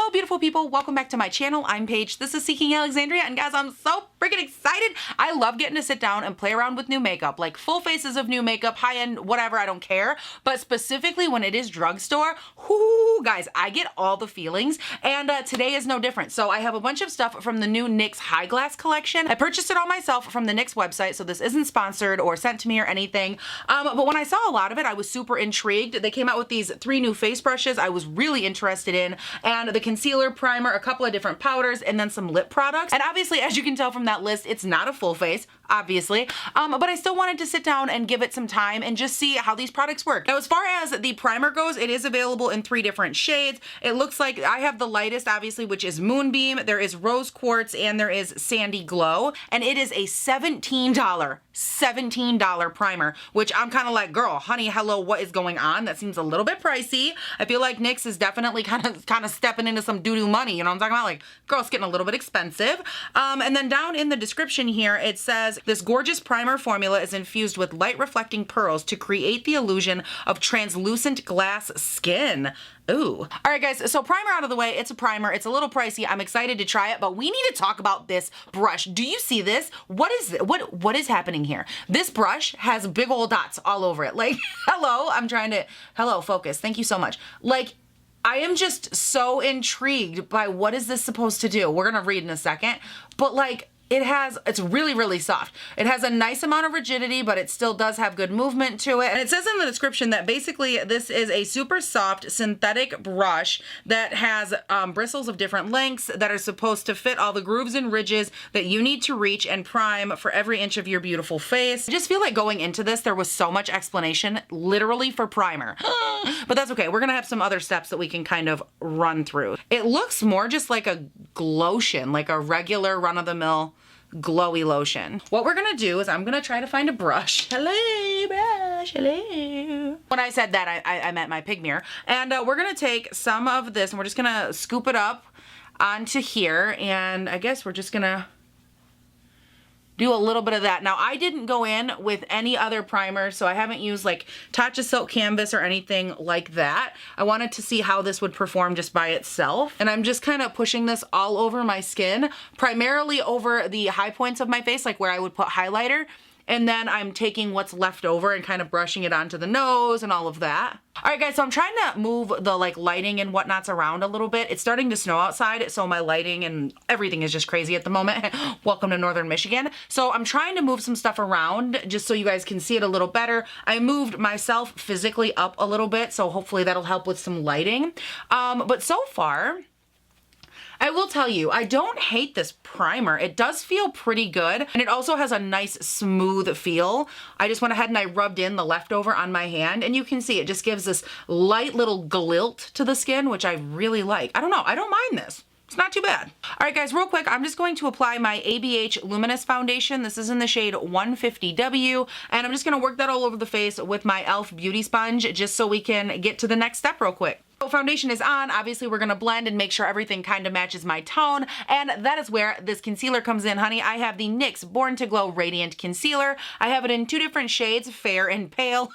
Hello, beautiful people. Welcome back to my channel. I'm Paige. This is Seeking Alexandria, and guys, I'm so freaking excited. I love getting to sit down and play around with new makeup, like full faces of new makeup, high-end, whatever, I don't care. But specifically when it is drugstore, whoo, guys, I get all the feelings, and today is no different. So I have a bunch of stuff from the new NYX High Glass collection. I purchased it all myself from the NYX website, so this isn't sponsored or sent to me or anything. But when I saw a lot of it, I was super intrigued. They came out with these 3 new face brushes I was really interested in, and the concealer, primer, a couple of different powders, and then some lip products. And obviously, as you can tell from that list, it's not a full face, obviously, but I still wanted to sit down and give it some time and just see how these products work. Now, as far as the primer goes, it is available in 3 different shades. It looks like I have the lightest, obviously, which is Moonbeam. There is Rose Quartz, and there is Sandy Glow, and it is a $17 primer, which I'm kind of like, girl, honey, hello, what is going on? That seems a little bit pricey. I feel like NYX is definitely kind of stepping into some doo-doo money, you know what I'm talking about? Like, girl, it's getting a little bit expensive. And then down in the description here, it says, this gorgeous primer formula is infused with light reflecting pearls to create the illusion of translucent glass skin. Ooh. All right, guys, so primer out of the way. It's a primer. It's a little pricey. I'm excited to try it, but we need to talk about this brush. Do you see this? What is it? What is happening here? This brush has big old dots all over it. Like, hello, hello, focus. Thank you so much. Like, I am just so intrigued by what is this supposed to do. We're gonna read in a second, but like, it's really, really soft. It has a nice amount of rigidity, but it still does have good movement to it. And it says in the description that basically this is a super soft synthetic brush that has bristles of different lengths that are supposed to fit all the grooves and ridges that you need to reach and prime for every inch of your beautiful face. I just feel like going into this, there was so much explanation literally for primer, but that's okay. We're gonna have some other steps that we can kind of run through. It looks more just like a lotion, like a regular run-of-the-mill glowy lotion. What we're gonna do is I'm gonna try to find a brush. Hello, brush, hello. When I said that, I meant my pig mirror. And we're gonna take some of this and we're just gonna scoop it up onto here. And I guess we're just gonna do a little bit of that. Now, I didn't go in with any other primer, so I haven't used like Tatcha Silk Canvas or anything like that. I wanted to see how this would perform just by itself. And I'm just kind of pushing this all over my skin, primarily over the high points of my face, like where I would put highlighter. And then I'm taking what's left over and kind of brushing it onto the nose and all of that. All right, guys, so I'm trying to move the like lighting and whatnots around a little bit. It's starting to snow outside, so my lighting and everything is just crazy at the moment. Welcome to Northern Michigan. So I'm trying to move some stuff around just so you guys can see it a little better. I moved myself physically up a little bit, so hopefully that'll help with some lighting. But so far, I will tell you, I don't hate this primer. It does feel pretty good, and it also has a nice smooth feel. I just went ahead and I rubbed in the leftover on my hand, and you can see it just gives this light little glilt to the skin, which I really like. I don't know, I don't mind this. It's not too bad. All right, guys, real quick, I'm just going to apply my ABH Luminous foundation. This is in the shade 150W, and I'm just gonna work that all over the face with my e.l.f. beauty sponge just so we can get to the next step real quick. So foundation is on. Obviously, we're gonna blend and make sure everything kind of matches my tone, and that is where this concealer comes in, honey. I have the NYX Born to Glow Radiant Concealer. I have it in 2 different shades, fair and pale,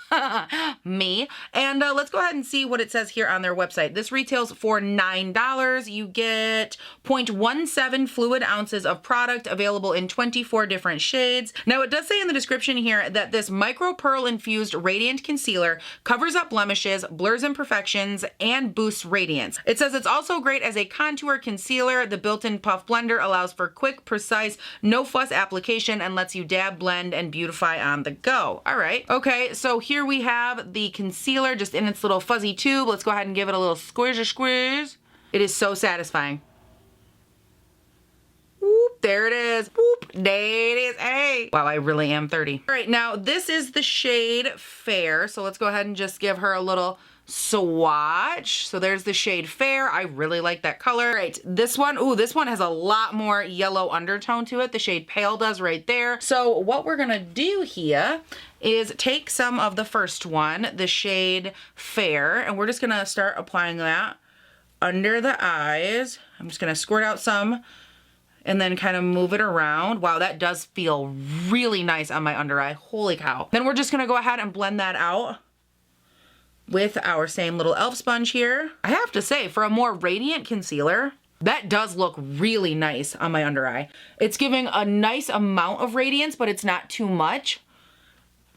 me. And let's go ahead and see what it says here on their website. This retails for $9. You get 0.17 fluid ounces of product available in 24 different shades. Now, it does say in the description here that this micro pearl infused radiant concealer covers up blemishes, blurs imperfections, and boosts radiance. It says it's also great as a contour concealer. The built-in puff blender allows for quick, precise, no fuss application and lets you dab, blend, and beautify on the go. All right. Okay, so here we have the concealer just in its little fuzzy tube. Let's go ahead and give it a little squish. It is so satisfying. Whoop, there it is. Whoop, there it is. Hey. Wow, I really am 30. All right, now this is the shade Fair. So let's go ahead and just give her a little swatch. So there's the shade Fair. I really like that color. Right, this one, ooh, this one has a lot more yellow undertone to it. The shade Pale does right there. So what we're gonna do here is take some of the first one, the shade Fair, and we're just gonna start applying that under the eyes. I'm just gonna squirt out some and then kind of move it around. Wow, that does feel really nice on my under eye. Holy cow. Then we're just gonna go ahead and blend that out with our same little e.l.f. sponge here. I have to say, for a more radiant concealer, that does look really nice on my under eye. It's giving a nice amount of radiance, but it's not too much.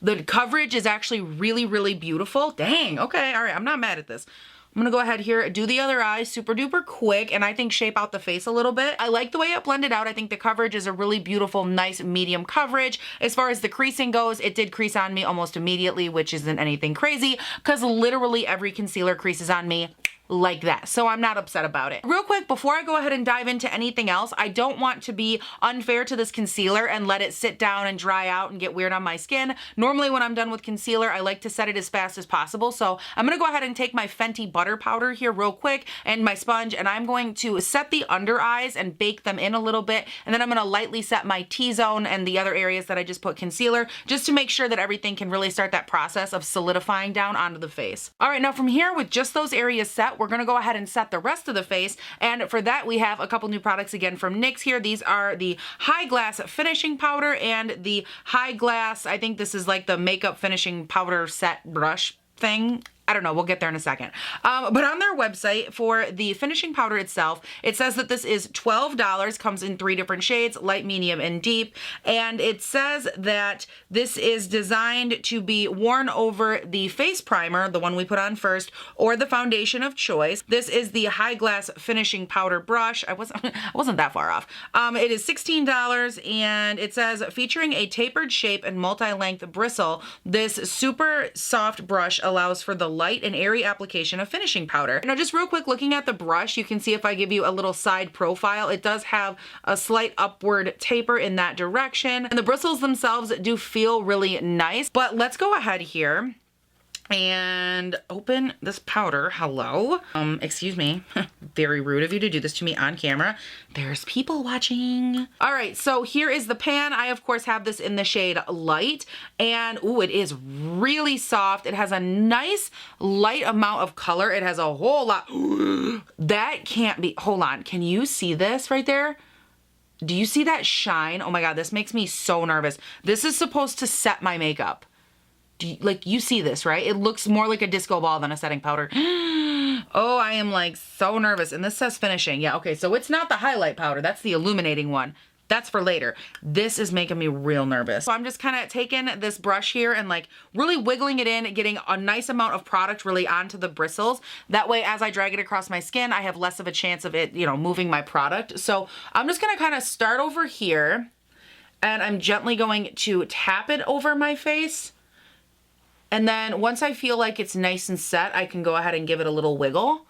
The coverage is actually really, really beautiful. Dang, okay, all right, I'm not mad at this. I'm gonna go ahead here, do the other eye super duper quick, and I think shape out the face a little bit. I like the way it blended out. I think the coverage is a really beautiful, nice medium coverage. As far as the creasing goes, it did crease on me almost immediately, which isn't anything crazy, because literally every concealer creases on me like that. So I'm not upset about it. Real quick, before I go ahead and dive into anything else, I don't want to be unfair to this concealer and let it sit down and dry out and get weird on my skin. Normally when I'm done with concealer, I like to set it as fast as possible. So I'm gonna go ahead and take my Fenty Butter Powder here real quick and my sponge, and I'm going to set the under eyes and bake them in a little bit. And then I'm gonna lightly set my T-zone and the other areas that I just put concealer, just to make sure that everything can really start that process of solidifying down onto the face. All right, now from here, with just those areas set, we're gonna go ahead and set the rest of the face. And for that, we have a couple new products again from NYX here. These are the High Glass Finishing Powder and the High Glass, I think this is like the makeup finishing powder set brush thing. I don't know, we'll get there in a second. But on their website, for the finishing powder itself, it says that this is $12, comes in 3 different shades, light, medium, and deep. And it says that this is designed to be worn over the face primer, the one we put on first, or the foundation of choice. This is the High Glass Finishing Powder Brush. I wasn't that far off. It is $16, and it says, featuring a tapered shape and multi-length bristle, this super soft brush allows for the light and airy application of finishing powder. Now, just real quick, looking at the brush, you can see if I give you a little side profile, it does have a slight upward taper in that direction. And the bristles themselves do feel really nice, but let's go ahead here and open this powder. Hello. Excuse me. Very rude of you to do this to me on camera. There's people watching. All right, so here is the pan. I, of course, have this in the shade Light, and ooh, it is really soft. It has a nice light amount of color. It has a whole lot. That can't be, hold on. Can you see this right there? Do you see that shine? Oh my God, this makes me so nervous. This is supposed to set my makeup. You see this, right? It looks more like a disco ball than a setting powder. Oh, I am like so nervous. And this says finishing. Yeah, okay, so it's not the highlight powder. That's the illuminating one. That's for later. This is making me real nervous. So I'm just kind of taking this brush here and like really wiggling it in, getting a nice amount of product really onto the bristles. That way, as I drag it across my skin, I have less of a chance of it, you know, moving my product. So I'm just gonna kind of start over here, and I'm gently going to tap it over my face. And then once I feel like it's nice and set, I can go ahead and give it a little wiggle.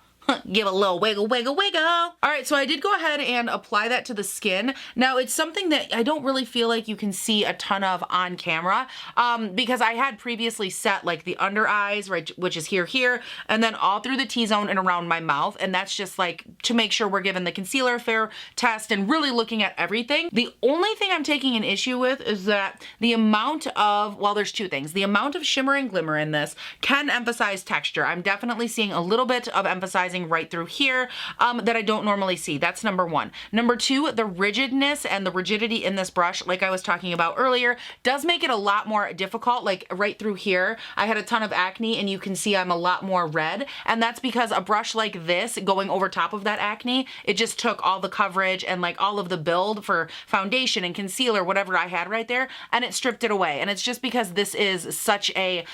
Give a little wiggle, wiggle, wiggle. All right, so I did go ahead and apply that to the skin. Now, it's something that I don't really feel like you can see a ton of on camera because I had previously set like the under eyes, right, which is here, and then all through the T-zone and around my mouth. And that's just like to make sure we're giving the concealer a fair test and really looking at everything. The only thing I'm taking an issue with is that the amount of, well, there's two things. The amount of shimmer and glimmer in this can emphasize texture. I'm definitely seeing a little bit of emphasizing right through here that I don't normally see. That's number one. Number two, the rigidness and the rigidity in this brush, like I was talking about earlier, does make it a lot more difficult. Like right through here, I had a ton of acne and you can see I'm a lot more red. And that's because a brush like this going over top of that acne, it just took all the coverage and like all of the build for foundation and concealer, whatever I had right there, and it stripped it away. And it's just because this is such a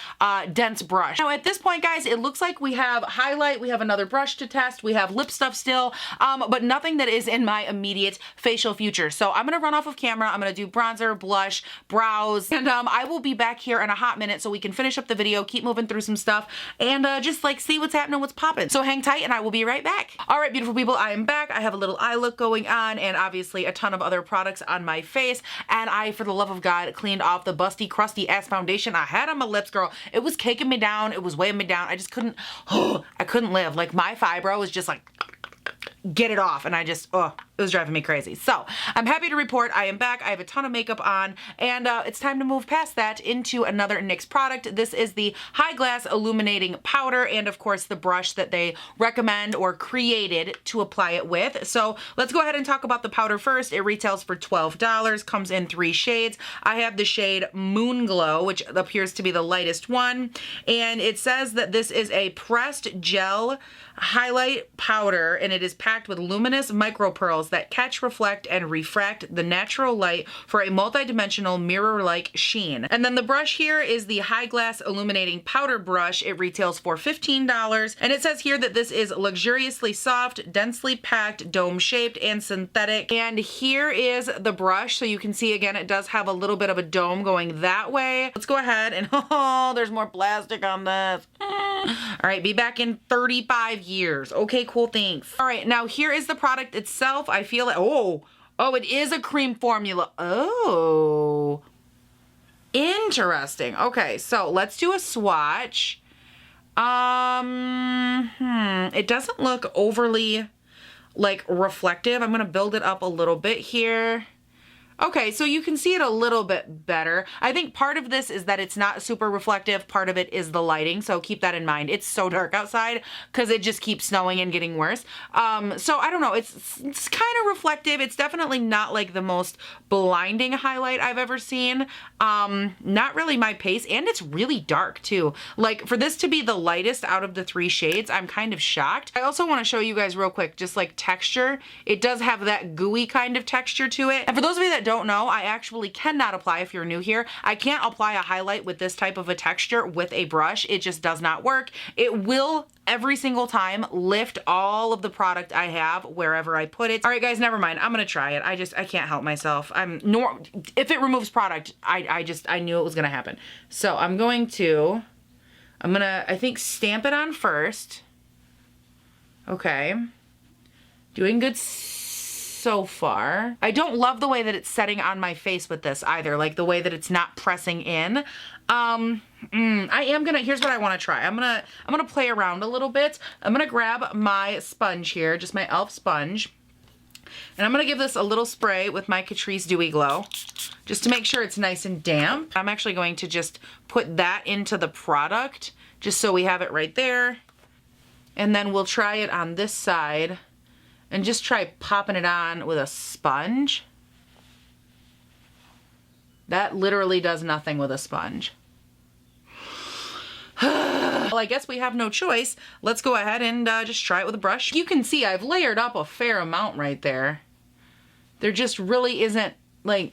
dense brush. Now at this point, guys, it looks like we have highlight, we have another brush to test, we have lip stuff still, but nothing that is in my immediate facial future. So I'm gonna run off of camera, I'm gonna do bronzer, blush, brows, and I will be back here in a hot minute so we can finish up the video, keep moving through some stuff, and just like see what's happening, what's popping. So hang tight and I will be right back. All right, beautiful people, I am back. I have a little eye look going on and obviously a ton of other products on my face, and I, for the love of God, cleaned off the busty, crusty ass foundation I had on my lips, girl. It was caking me down, it was weighing me down. I just couldn't, I couldn't live. Like my fibro was just like, get it off, and I just, oh, it was driving me crazy. So I'm happy to report I am back. I have a ton of makeup on, and it's time to move past that into another NYX product. This is the High Glass Illuminating Powder, and of course the brush that they recommend or created to apply it with. So let's go ahead and talk about the powder first. It retails for $12, comes in 3 shades. I have the shade Moon Glow, which appears to be the lightest one, and it says that this is a pressed gel highlight powder, and it is packed with luminous micro pearls that catch, reflect, and refract the natural light for a multi-dimensional mirror-like sheen. And then the brush here is the High Glass Illuminating Powder Brush. It retails for $15, and it says here that this is luxuriously soft, densely packed, dome-shaped, and synthetic. And here is the brush, so you can see again it does have a little bit of a dome going that way. Let's go ahead and, oh, there's more plastic on this. All right, be back in 35 years. Okay, cool, thanks. All right, now here is the product itself. I feel like, oh, it is a cream formula. Oh, interesting. Okay, so let's do a swatch. It doesn't look overly like reflective. I'm gonna build it up a little bit here. Okay, so you can see it a little bit better. I think part of this is that it's not super reflective. Part of it is the lighting, so keep that in mind. It's so dark outside because it just keeps snowing and getting worse. So I don't know, it's kind of reflective. It's definitely not like the most blinding highlight I've ever seen. Not really my pace, and it's really dark too. Like, for this to be the lightest out of the 3 shades, I'm kind of shocked. I also want to show you guys real quick, just like texture. It does have that gooey kind of texture to it. And for those of you that don't know, I actually cannot apply, if you're new here, I can't apply a highlight with this type of a texture with a brush. It just does not work. It will every single time lift all of the product I have wherever I put it. All right, guys, never mind. I'm gonna try it. I can't help myself. If it removes product, I knew it was gonna happen. So I'm gonna, I think, stamp it on first. Okay. Doing good so far. I don't love the way that it's setting on my face with this either, like the way that it's not pressing in. Here's what I want to try. I'm gonna play around a little bit. I'm gonna grab my sponge here, just my e.l.f. sponge, and I'm gonna give this a little spray with my Catrice Dewy Glow, just to make sure it's nice and damp. I'm actually going to just put that into the product, just so we have it right there, and then we'll try it on this side, and just try popping it on with a sponge. That literally does nothing with a sponge. Well, I guess we have no choice. Let's go ahead and just try it with a brush. You can see I've layered up a fair amount right there. There just really isn't, like,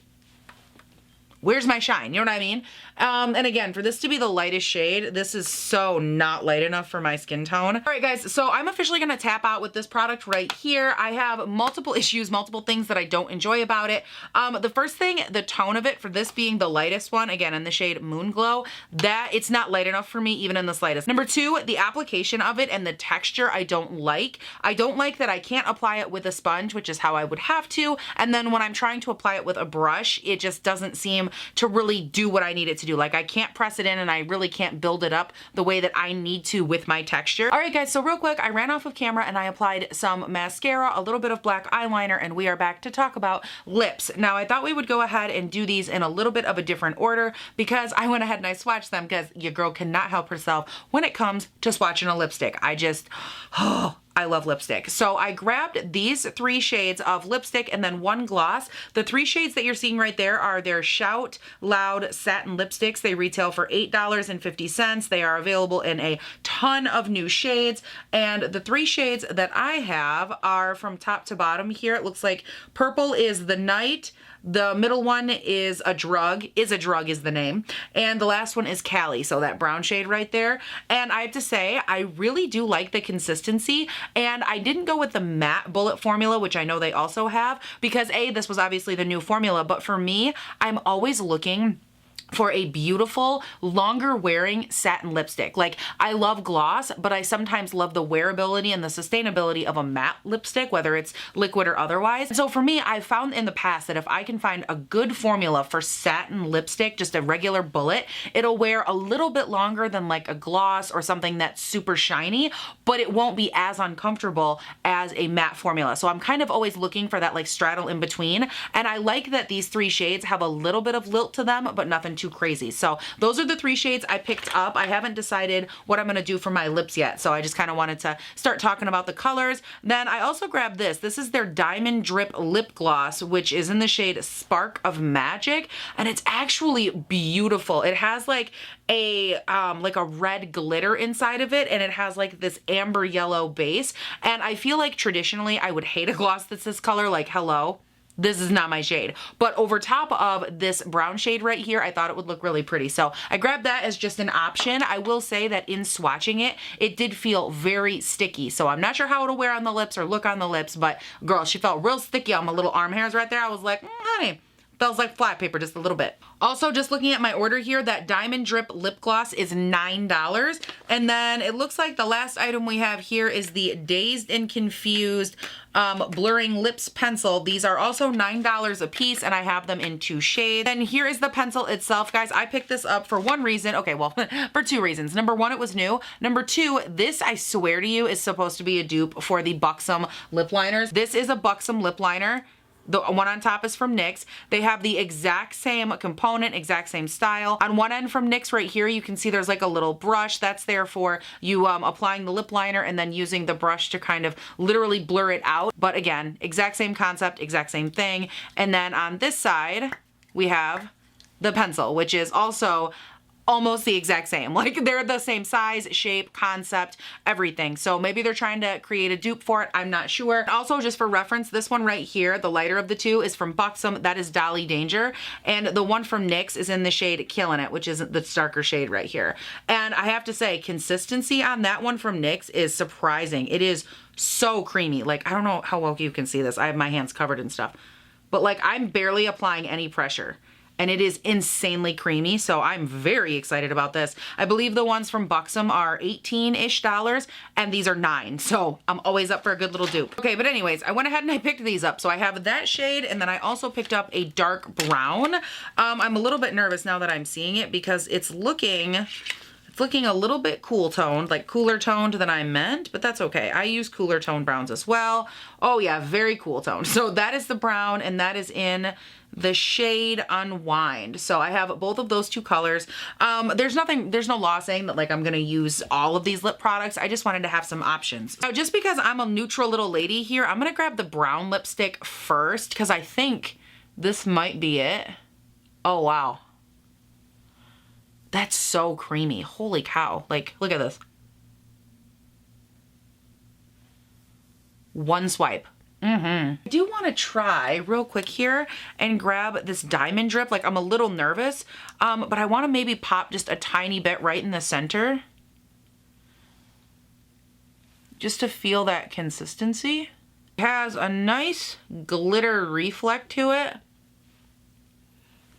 where's my shine? You know what I mean? And again, for this to be the lightest shade, this is so not light enough for my skin tone. All right, guys, so I'm officially gonna tap out with this product right here. I have multiple issues, multiple things that I don't enjoy about it. The first thing, the tone of it, for this being the lightest one, again, in the shade Moon Glow, that it's not light enough for me, even in the slightest. Number 2, the application of it and the texture I don't like. I don't like that I can't apply it with a sponge, which is how I would have to, and then when I'm trying to apply it with a brush, it just doesn't seem to really do what I need it to do. Like, I can't press it in, and I really can't build it up the way that I need to with my texture. All right, guys, so real quick, I ran off of camera and I applied some mascara, a little bit of black eyeliner, and we are back to talk about lips. Now, I thought we would go ahead and do these in a little bit of a different order because I went ahead and I swatched them, because your girl cannot help herself when it comes to swatching a lipstick. I love lipstick. So I grabbed these 3 shades of lipstick and then 1 gloss. The 3 shades that you're seeing right there are their Shout Loud Satin lipsticks. They retail for $8.50. They are available in a ton of new shades. And the 3 shades that I have are from top to bottom here. It looks like purple is the night. The middle one is a drug is the name. And the last one is Cali, so that brown shade right there. And I have to say, I really do like the consistency. And I didn't go with the matte bullet formula, which I know they also have, because A, this was obviously the new formula, but for me, I'm always looking for a beautiful, longer wearing satin lipstick. Like, I love gloss, but I sometimes love the wearability and the sustainability of a matte lipstick, whether it's liquid or otherwise. So for me, I've found in the past that if I can find a good formula for satin lipstick, just a regular bullet, it'll wear a little bit longer than like a gloss or something that's super shiny, but it won't be as uncomfortable as a matte formula. So I'm kind of always looking for that like straddle in between. And I like that these 3 shades have a little bit of lilt to them, but nothing too crazy. So those are the 3 shades I picked up. I haven't decided what I'm gonna do for my lips yet, so I just kind of wanted to start talking about the colors. Then I also grabbed this. This is their Diamond Drip Lip Gloss, which is in the shade Spark of Magic, and it's actually beautiful. It has like a red glitter inside of it, and it has like this amber yellow base. And I feel like traditionally I would hate a gloss that's this color, like hello. This is not my shade. But over top of this brown shade right here, I thought it would look really pretty. So I grabbed that as just an option. I will say that in swatching it, it did feel very sticky. So I'm not sure how it'll wear on the lips or look on the lips, but girl, she felt real sticky on my little arm hairs right there. I was like, honey, feels like flat paper just a little bit. Also, just looking at my order here, that Diamond Drip Lip Gloss is $9. And then it looks like the last item we have here is the Dazed and Confused Blurring Lips Pencil. These are also $9 a piece, and I have them in 2 shades. And here is the pencil itself, guys. I picked this up for one reason. Okay, well, for 2 reasons. Number 1, it was new. Number 2, this, I swear to you, is supposed to be a dupe for the Buxom lip liners. This is a Buxom lip liner. The one on top is from NYX. They have the exact same component, exact same style. On one end from NYX right here, you can see there's like a little brush that's there for you applying the lip liner and then using the brush to kind of literally blur it out. But again, exact same concept, exact same thing. And then on this side, we have the pencil, which is also almost the exact same. Like, they're the same size, shape, concept, everything. So maybe they're trying to create a dupe for it. I'm not sure. Also, just for reference, this one right here, the lighter of the 2, is from Buxom. That is Dolly Danger. And the one from NYX is in the shade Killing It, which is the darker shade right here. And I have to say, consistency on that one from NYX is surprising. It is so creamy. Like, I don't know how well you can see this. I have my hands covered and stuff. But like, I'm barely applying any pressure. And it is insanely creamy, so I'm very excited about this. I believe the ones from Buxom are $18-ish, and these are $9, so I'm always up for a good little dupe. Okay, but anyways, I went ahead and I picked these up. So I have that shade, and then I also picked up a dark brown. I'm a little bit nervous now that I'm seeing it because it's looking a little bit cool toned, like cooler toned than I meant, but that's okay. I use cooler toned browns as well. Oh yeah, very cool toned. So that is the brown, and that is in the shade Unwind. So I have both of those 2 colors. There's no law saying that like I'm gonna use all of these lip products. I just wanted to have some options. Now, just because I'm a neutral little lady here, I'm gonna grab the brown lipstick first because I think this might be it. Oh wow. That's so creamy. Holy cow. Like, look at this. One swipe. I do want to try real quick here and grab this Diamond Drip. Like, I'm a little nervous, but I want to maybe pop just a tiny bit right in the center, just to feel that consistency. It has a nice glitter reflect to it,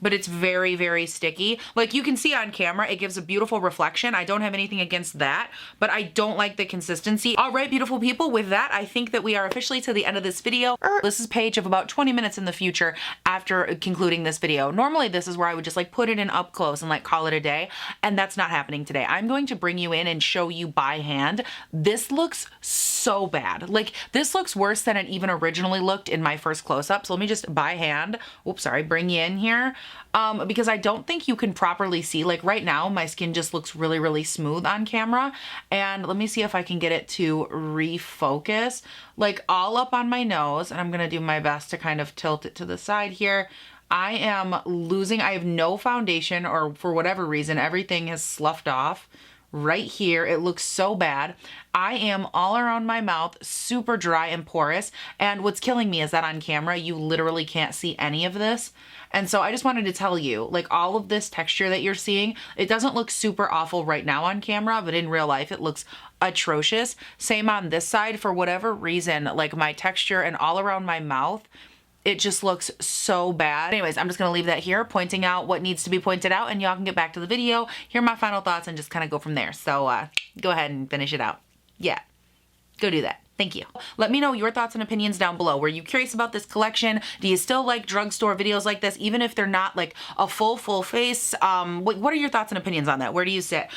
but it's very, very sticky. Like, you can see on camera, it gives a beautiful reflection. I don't have anything against that, but I don't like the consistency. All right, beautiful people, with that, I think that we are officially to the end of this video. This is Paige of about 20 minutes in the future after concluding this video. Normally, this is where I would just like put it in up close and like call it a day, and that's not happening today. I'm going to bring you in and show you by hand. This looks so bad. Like, this looks worse than it even originally looked in my first close-up. So let me just by hand, oops, sorry, bring you in here. Because I don't think you can properly see. Like, right now, my skin just looks really, really smooth on camera. And let me see if I can get it to refocus, like all up on my nose. And I'm gonna do my best to kind of tilt it to the side here. I am losing, I have no foundation, or for whatever reason, everything has sloughed off. Right here, it looks so bad. I am all around my mouth, super dry and porous. And what's killing me is that on camera, you literally can't see any of this. And so I just wanted to tell you, like, all of this texture that you're seeing, it doesn't look super awful right now on camera, but in real life, it looks atrocious. Same on this side. For whatever reason, like, my texture and all around my mouth it just looks so bad. Anyways, I'm just gonna leave that here, pointing out what needs to be pointed out, and y'all can get back to the video, hear my final thoughts, and just kind of go from there. So go ahead and finish it out. Yeah, go do that. Thank you. Let me know your thoughts and opinions down below. Were you curious about this collection? Do you still like drugstore videos like this, even if they're not like a full face? What are your thoughts and opinions on that? Where do you sit?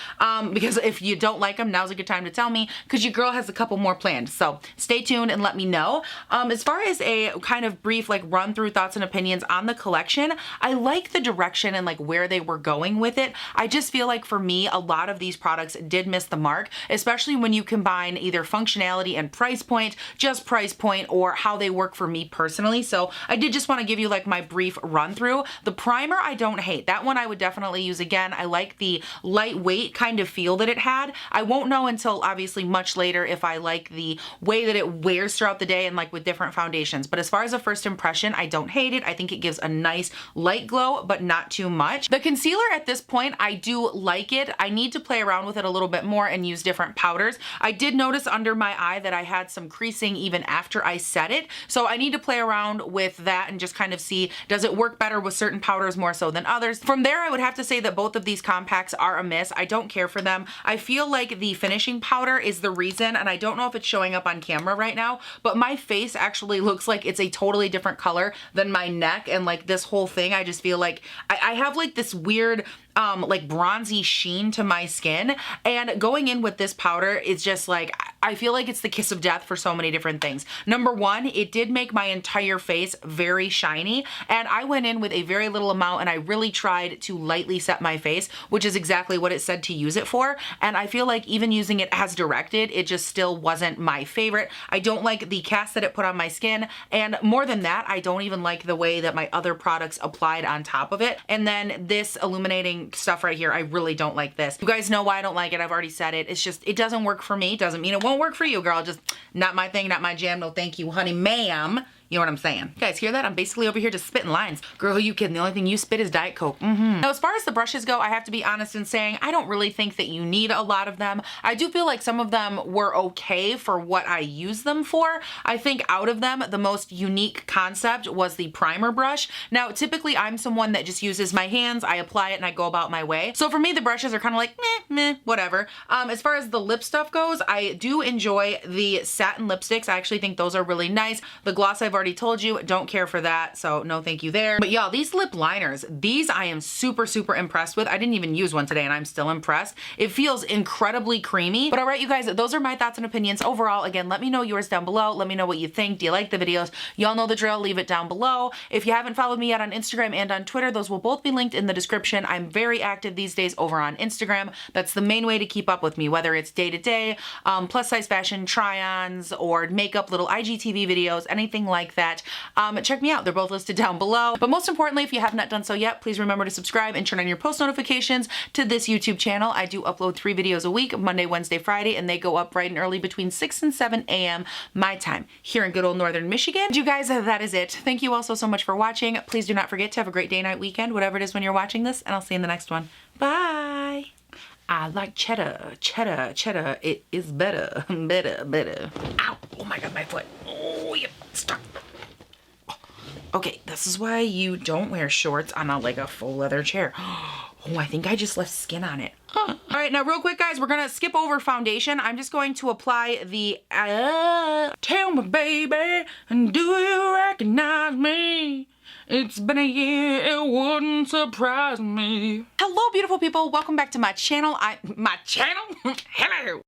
Because if you don't like them, now's a good time to tell me, because your girl has a couple more planned. So stay tuned and let me know. As far as a kind of brief like run through thoughts and opinions on the collection, I like the direction and like where they were going with it. I just feel like for me, a lot of these products did miss the mark, especially when you combine either functionality and price point, just price point, or how they work for me personally. So I did just want to give you like my brief run through. The primer I don't hate. That one I would definitely use again. I like the lightweight kind of feel that it had. I won't know until obviously much later if I like the way that it wears throughout the day and like with different foundations. But as far as a first impression, I don't hate it. I think it gives a nice light glow, but not too much. The concealer at this point, I do like it. I need to play around with it a little bit more and use different powders. I did notice under my eye that I had some creasing even after I set it. So I need to play around with that and just kind of see, does it work better with certain powders more so than others? From there, I would have to say that both of these compacts are a miss. I don't care for them. I feel like the finishing powder is the reason, and I don't know if it's showing up on camera right now, but my face actually looks like it's a totally different color than my neck, and like this whole thing, I just feel like I have like this weird like bronzy sheen to my skin, and going in with this powder is just like, I feel like it's the kiss of death for so many different things. Number one, it did make my entire face very shiny, and I went in with a very little amount and I really tried to lightly set my face, which is exactly what it said to use it for. And I feel like even using it as directed, it just still wasn't my favorite. I don't like the cast that it put on my skin, and more than that, I don't even like the way that my other products applied on top of it. And then this illuminating stuff right here, I really don't like this. You guys know why I don't like it. I've already said it. It's just, it doesn't work for me. Doesn't mean it won't work for you, girl. Just not my thing, not my jam. No thank you, honey, ma'am. You know what I'm saying? You guys hear that? I'm basically over here just spitting lines. Girl, who you kidding? The only thing you spit is Diet Coke. Now, as far as the brushes go, I have to be honest in saying I don't really think that you need a lot of them. I do feel like some of them were okay for what I use them for. I think out of them, the most unique concept was the primer brush. Now, typically I'm someone that just uses my hands, I apply it, and I go about my way. So for me, the brushes are kind of like meh, whatever. As far as the lip stuff goes, I do enjoy the satin lipsticks. I actually think those are really nice. The gloss I've already told you, don't care for that, so no thank you there. But y'all, these lip liners, these I am super impressed with. I didn't even use one today and I'm still impressed. It feels incredibly creamy. But all right, you guys, those are my thoughts and opinions overall. Again, let me know yours down below. Let me know what you think. Do you like the videos? Y'all know the drill. Leave it down below. If you haven't followed me yet on Instagram and on Twitter, those will both be linked in the description. I'm very active these days over on Instagram. That's the main way to keep up with me, whether it's day to day, plus size fashion try-ons, or makeup, little IGTV videos, anything like that. Check me out. They're both listed down below. But most importantly, if you have not done so yet, please remember to subscribe and turn on your post notifications to this YouTube channel. I do upload 3 videos a week, Monday, Wednesday, Friday, and they go up bright and early between 6 and 7 a.m. my time here in good old Northern Michigan. And you guys, that is it. Thank you all so much for watching. Please do not forget to have a great day, night, weekend, whatever it is when you're watching this, and I'll see you in the next one. Bye. I like cheddar, cheddar, cheddar. It is better, better. Ow. Oh my God, my foot. Oh, yeah, stuck. Okay, this is why you don't wear shorts on like a full leather chair. Oh, I think I just left skin on it. All right, now real quick, guys, we're gonna skip over foundation. I'm just going to apply the, tell me, baby, and do you recognize me? It's been a year, it wouldn't surprise me. Hello, beautiful people. Welcome back to my channel. Hello.